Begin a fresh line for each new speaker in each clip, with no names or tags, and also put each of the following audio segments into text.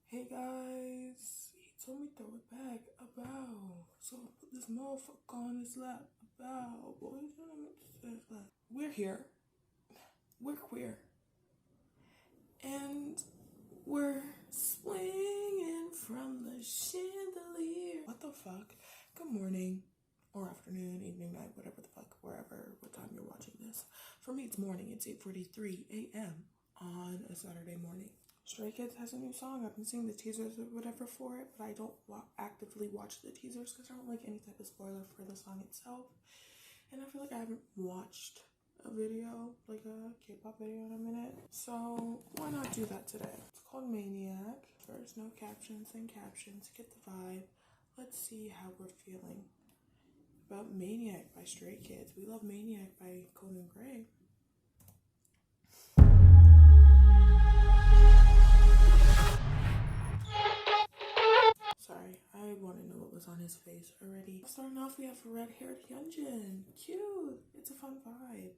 Hey guys, he told me throw it back about. So I put this motherfucker on his lap about. Boy, we're here. We're queer. And we're swinging from the chandelier. What the fuck? Good morning, or afternoon, evening, night, whatever the fuck, wherever, what time you're watching this. For me, it's morning. It's 8:43 a.m. on a Saturday morning. Stray Kids has a new song. I've been seeing the teasers or whatever for it, but I don't actively watch the teasers because I don't like any type of spoiler for the song itself. And I feel like I haven't watched a video, like a K-pop video in a minute. So why not do that today? It's called Maniac. First, no captions, then captions. Get the vibe. Let's see how we're feeling about Maniac by Stray Kids. We love Maniac by Conan Gray. Sorry, I want to know what was on his face already. Starting off, we have red-haired Hyunjin. Cute. It's a fun vibe.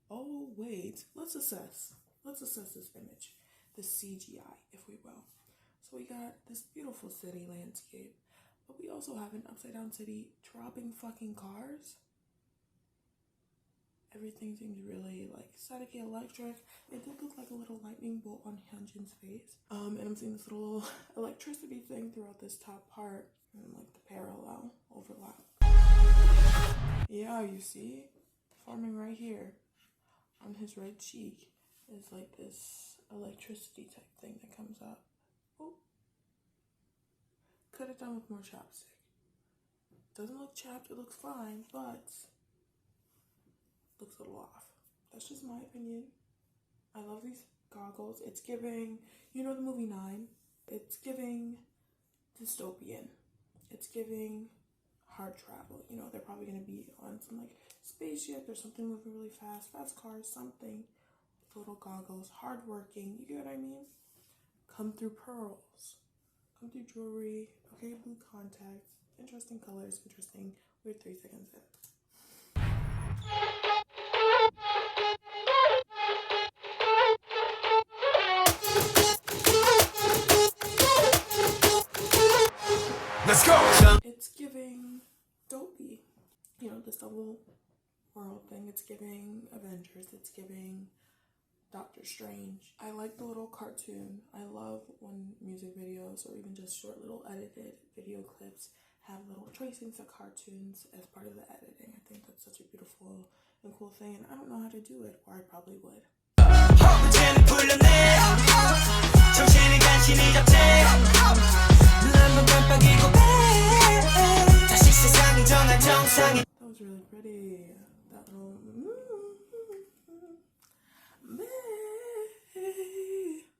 Oh, wait. Let's assess this image. The CGI, if we will. So we got this beautiful city landscape, but we also have an upside-down city dropping fucking cars. Everything seems really like staticky electric. It did look like a little lightning bolt on Hyunjin's face. And I'm seeing this little electricity thing throughout this top part and like the parallel overlap. Yeah, you see? Forming right here on his right cheek is like this electricity type thing that comes up. Oh. Could have done with more chapstick. Doesn't look chapped, it looks fine, but looks a little off. That's just my opinion. I love these goggles. It's giving, you know the movie 9? It's giving dystopian. It's giving hard travel. You know, they're probably going to be on some like spaceship or something moving really fast cars, something. Little goggles, hardworking, you get what I mean? Come through pearls. Come through jewelry. Okay, blue contacts. Interesting colors, interesting. We're 3 seconds in. Let's go! It's giving dopey. You know, this double world thing. It's giving Avengers. It's giving Doctor Strange. I like the little cartoon. I love when music videos or even just short little edited video clips have little tracings of cartoons as part of the editing. I think that's such a beautiful and cool thing, and I don't know how to do it, or I probably would. That was really pretty. That little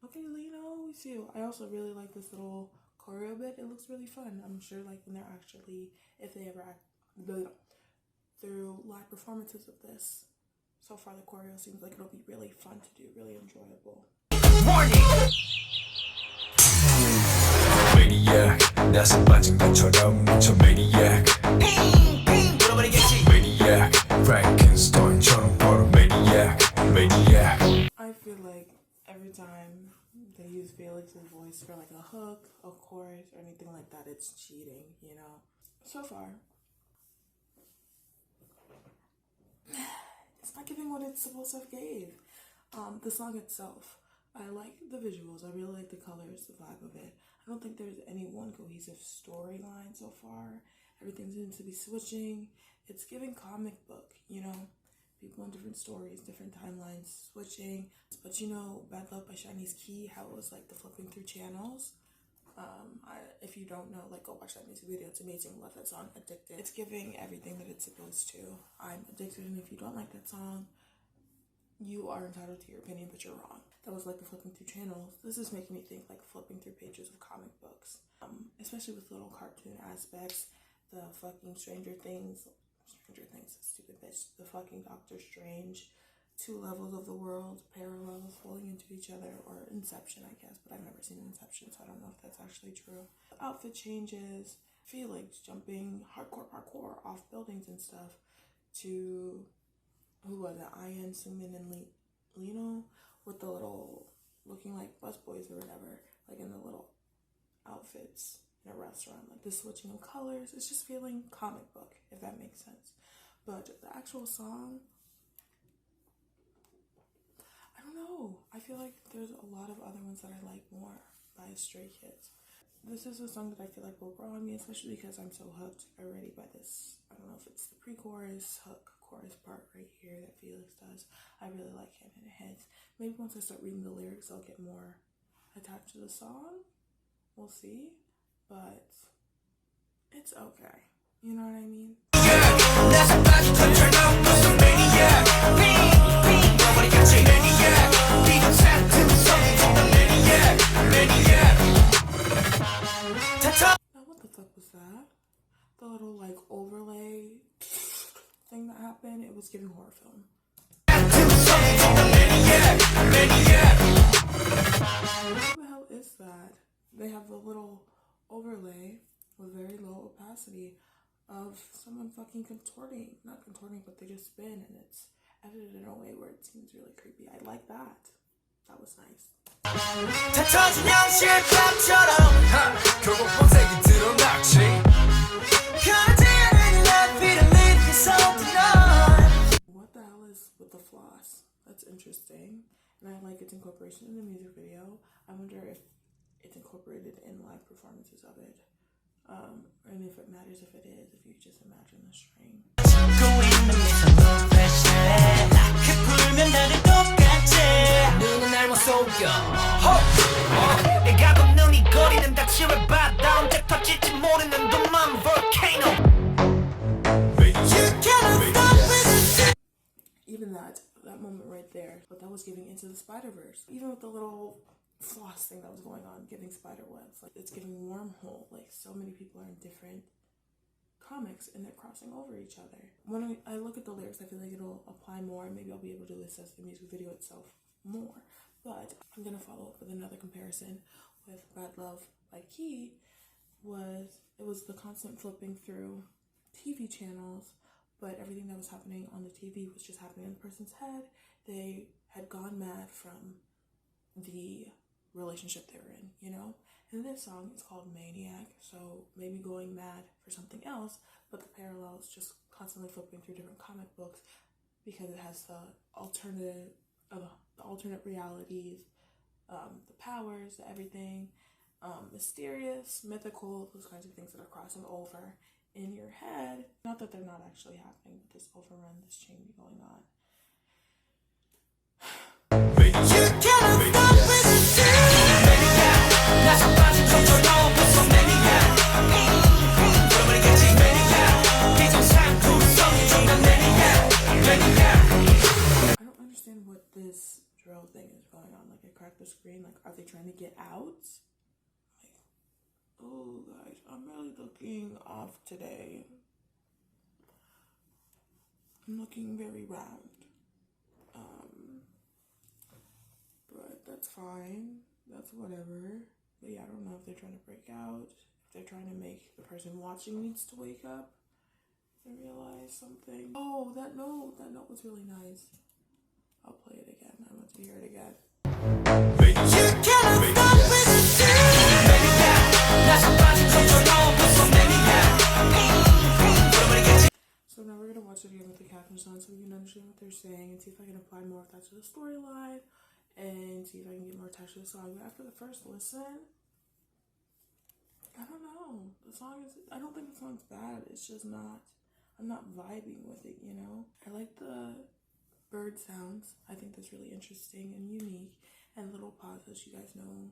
okay, Lino, we see you. I also really like this little choreo bit. It looks really fun. I'm sure like when they're actually, if they ever through live performances of this, so far the choreo seems like it'll be really fun to do, really enjoyable. Warning! Maniac, 나서 빠진 것처럼 저 maniac. Maniac, Frankenstein처럼 바로 maniac. I feel like every time they use Felix's voice for like a hook, a chorus, or anything like that, it's cheating, you know? So far, it's not giving what it's supposed to have gave. The song itself, I like the visuals. I really like the colors, the vibe of it. I don't think there's any one cohesive storyline so far. Everything seems to be switching. It's giving comic book, you know? People in different stories, different timelines, switching. But you know, Bad Love by Shiny's Key, how it was like the flipping through channels. If you don't know, like go watch that music video. It's amazing. Love that song, Addicted. It's giving everything that it's supposed to. I'm addicted, and if you don't like that song, you are entitled to your opinion, but you're wrong. That was like the flipping through channels. This is making me think like flipping through pages of comic books. Especially with little cartoon aspects. The fucking Stranger Things, stupid bitch. The fucking Doctor Strange. 2 levels of the world, parallels falling into each other, or Inception, I guess, but I've never seen Inception, so I don't know if that's actually true. The outfit changes, Felix jumping hardcore parkour off buildings and stuff, to, who was it, Ian, Sumin, and Lino, with the little, looking like busboys or whatever, like in the little outfits in a restaurant. Like the switching of colors, it's just feeling comic book, if that makes sense. But the actual song, I don't know. I feel like there's a lot of other ones that I like more by Stray Kids. This is a song that I feel like will grow on me, especially because I'm so hooked already by this. I don't know if it's the pre-chorus, hook, chorus part right here that Felix does. I really like him and it hits. Maybe once I start reading the lyrics, I'll get more attached to the song. We'll see. But it's okay. You know what I mean? Now, what the fuck was that? The little like overlay thing that happened, it was giving horror film. What the hell is that? They have the little overlay with very low opacity of someone fucking contorting. Not contorting, but they just spin and it's edited in a way where it seems really creepy. I like that. That was nice. What the hell is with the floss? That's interesting. And I like its incorporation in the music video. I wonder if it's incorporated in live performances of it. And if it matters if it is, if you just imagine the string. Even that moment right there, but that was giving Into the Spider-Verse. Even with the little floss thing that was going on, giving spider webs, like it's giving wormhole. Like so many people are in different comics and they're crossing over each other. When I look at the lyrics, I feel like it'll apply more, and maybe I'll be able to assess the music video itself more. But I'm gonna follow up with another comparison with Bad Love by Key. It was the constant flipping through TV channels, but everything that was happening on the TV was just happening in the person's head. They had gone mad from the relationship they were in, you know? And this song is called Maniac, so maybe going mad for something else, but the parallel is just constantly flipping through different comic books because it has the alternate realities, the powers, everything, mysterious, mythical, those kinds of things that are crossing over in your head. Not that they're not actually happening, but this overrun, this chain going on. I don't understand what this drill thing is going on. Like, I cracked the screen. Like, are they trying to get out? Like, oh, guys, I'm really looking off today. I'm looking very round. But that's fine. That's whatever. But yeah, I don't know if they're trying to break out. If they're trying to make the person watching needs to wake up and realize something. Oh, that note was really nice. I'll play it again. I want to hear it again. So now we're gonna watch it again with the captions on so we can understand what they're saying and see if I can apply more of that to the storyline and see if I can get more attached to the song. But after the first listen, I don't know. I don't think the song's bad. It's just not, I'm not vibing with it, you know? I like the bird sounds. I think that's really interesting and unique. And little pauses. You guys know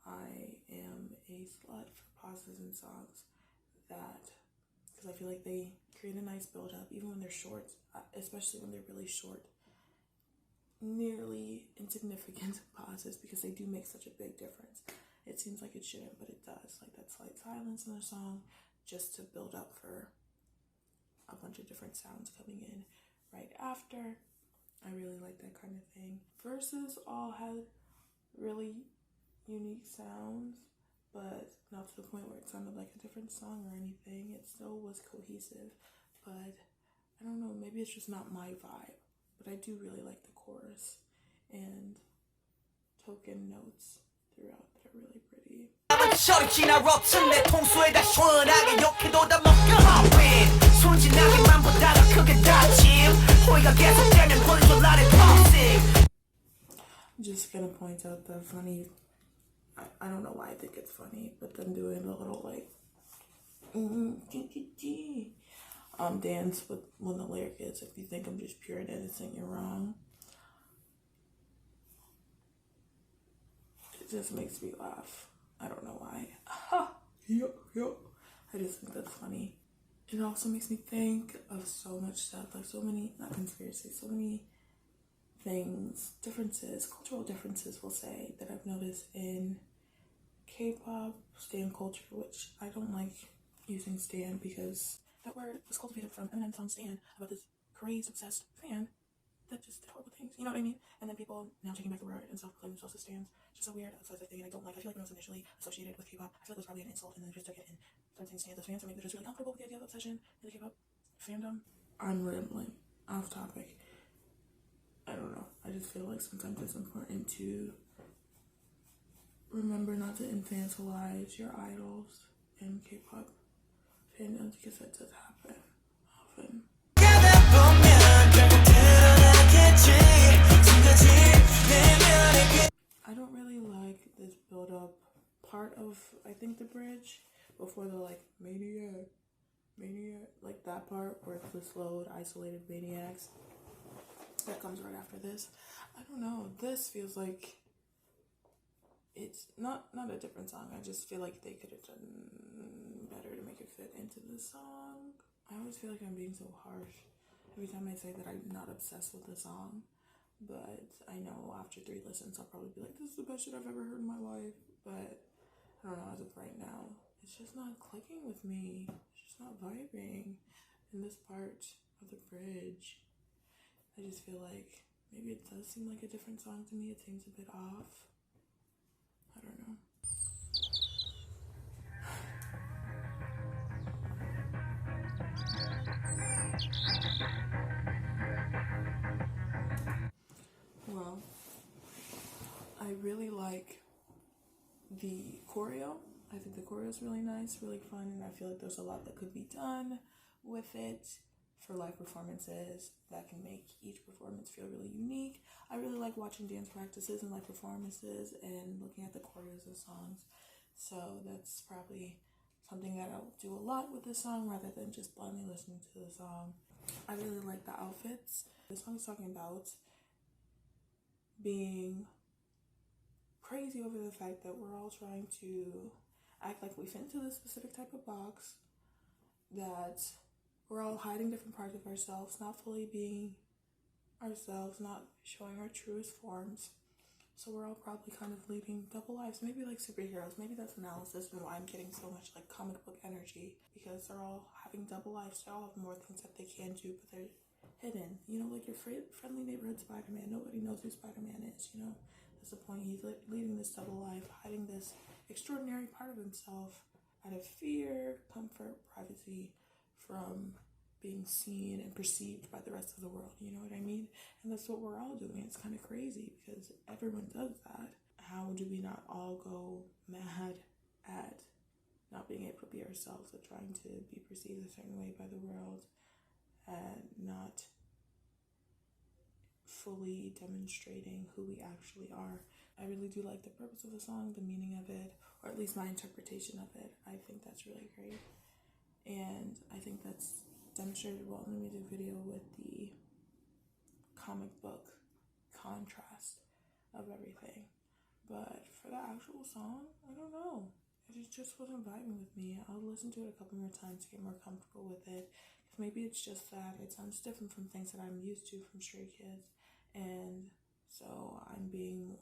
I am a slut for pauses in songs because I feel like they create a nice build up, even when they're short, especially when they're really short. Nearly insignificant pauses because they do make such a big difference. It seems like it shouldn't, but it does. Like that slight silence in the song just to build up for a bunch of different sounds coming in right after. I really like that kind of thing. Verses all had really unique sounds, but not to the point where it sounded like a different song or anything. It still was cohesive, but I don't know, maybe it's just not my vibe. But I do really like the chorus and token notes throughout that are really pretty.
셔리 지나 rotten 내 통수에다 시원하게 욕해도 다 먹여 win 순진하게만 보다가 크게 다짐 호의가 계속되면 혼돈날의 toxic.
Just gonna point out the funny, I don't know why I think it's funny, but them doing the little like dance with when the lyric is, if you think I'm just pure and innocent, you're wrong. It just makes me laugh. I don't know why. Yup. I just think that's funny. It also makes me think of so much stuff, like so many, not conspiracies, so many things, differences, cultural differences, we'll say, that I've noticed in K-pop, stan culture, which I don't like using stan because that word was cultivated from Eminem's song Stan about this crazed, obsessed fan that just did horrible things, you know what I mean? And then people now taking back the word and self-proclaiming themselves as stans. It's just a weird, obsessive thing, and I don't like. I feel like when it was initially associated with K-pop, I feel like it was probably an insult, and then they just took it and started saying stans as fans, or maybe they're just really comfortable with the idea of obsession in the K-pop fandom. I'm rambling, off topic. I don't know. I just feel like sometimes it's important to remember not to infantilize your idols in K-pop fandoms because that does happen often. I don't really like this build-up part of, I think, the bridge before the like maniac, like that part where it's the slowed, isolated maniacs that comes right after this. I don't know. This feels like it's not a different song. I just feel like they could have done better to make it fit into the song. I always feel like I'm being so harsh every time I say that I'm not obsessed with the song. But I know after 3 listens, I'll probably be like, this is the best shit I've ever heard in my life. But I don't know, as of right now, it's just not clicking with me. It's just not vibing. In this part of the bridge, I just feel like maybe it does seem like a different song to me. It seems a bit off. I don't know. Well, I really like the choreo. I think the choreo is really nice, really fun, and I feel like there's a lot that could be done with it for live performances that can make each performance feel really unique. I really like watching dance practices and live performances and looking at the choreos of songs. So that's probably something that I'll do a lot with this song rather than just blindly listening to the song. I really like the outfits. This song is talking about being crazy over the fact that we're all trying to act like we fit into this specific type of box, that we're all hiding different parts of ourselves, not fully being ourselves, not showing our truest forms. So we're all probably kind of leading double lives, maybe like superheroes. Maybe that's analysis and why I'm getting so much like comic book energy, because they're all having double lives. They all have more things that they can do, but they're hidden. You know, like your friendly neighborhood Spider-Man. Nobody knows who Spider-Man is, you know. That's the point. He's leading this double life, hiding this extraordinary part of himself out of fear, comfort, privacy, from being seen and perceived by the rest of the world, you know what I mean? And that's what we're all doing. It's kind of crazy because everyone does that. How do we not all go mad at not being able to be ourselves, at trying to be perceived a certain way by the world, and not fully demonstrating who we actually are? I really do like the purpose of the song, the meaning of it, or at least my interpretation of it. I think that's really great. And I think that's demonstrated well in the music video with the comic book contrast of everything. But for the actual song, I don't know. It just wasn't vibing with me. I'll listen to it a couple more times to get more comfortable with it. Because maybe it's just that it sounds different from things that I'm used to from Stray Kids. And so I'm being more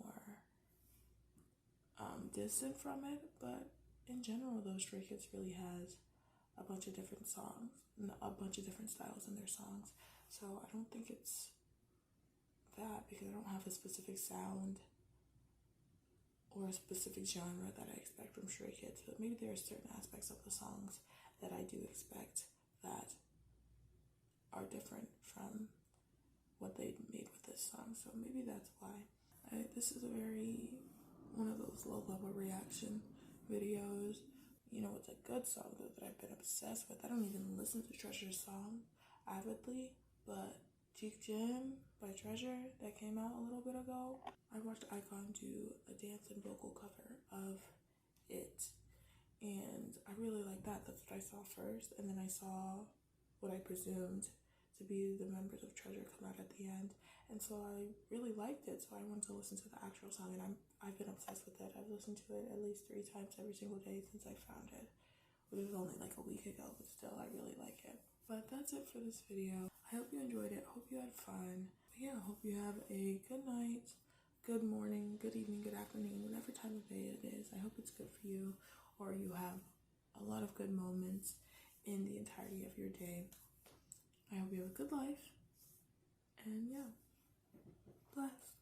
distant from it. But in general, though, Stray Kids really has a bunch of different songs, a bunch of different styles in their songs. So I don't think it's that, because I don't have a specific sound or a specific genre that I expect from Stray Kids. But maybe there are certain aspects of the songs that I do expect that are different from what they made with this song. So maybe that's why. This is one of those low-level reaction videos. You know, it's a good song though that I've been obsessed with. I don't even listen to Treasure's song avidly, but Cheek Jim by Treasure that came out a little bit ago, I watched Icon do a dance and vocal cover of it, and I really like that. That's what I saw first, and then I saw what I presumed to be the members of Treasure come out at the end, and so I really liked it. So I wanted to listen to the actual song, and I've been obsessed with it. I've listened to it at least 3 times every single day since I found it. It was only like a week ago, but still, I really like it. But that's it for this video. I hope you enjoyed it. Hope you had fun. But yeah, I hope you have a good night, good morning, good evening, good afternoon, whatever time of day it is. I hope it's good for you, or you have a lot of good moments in the entirety of your day. I hope you have a good life, and yeah, bless.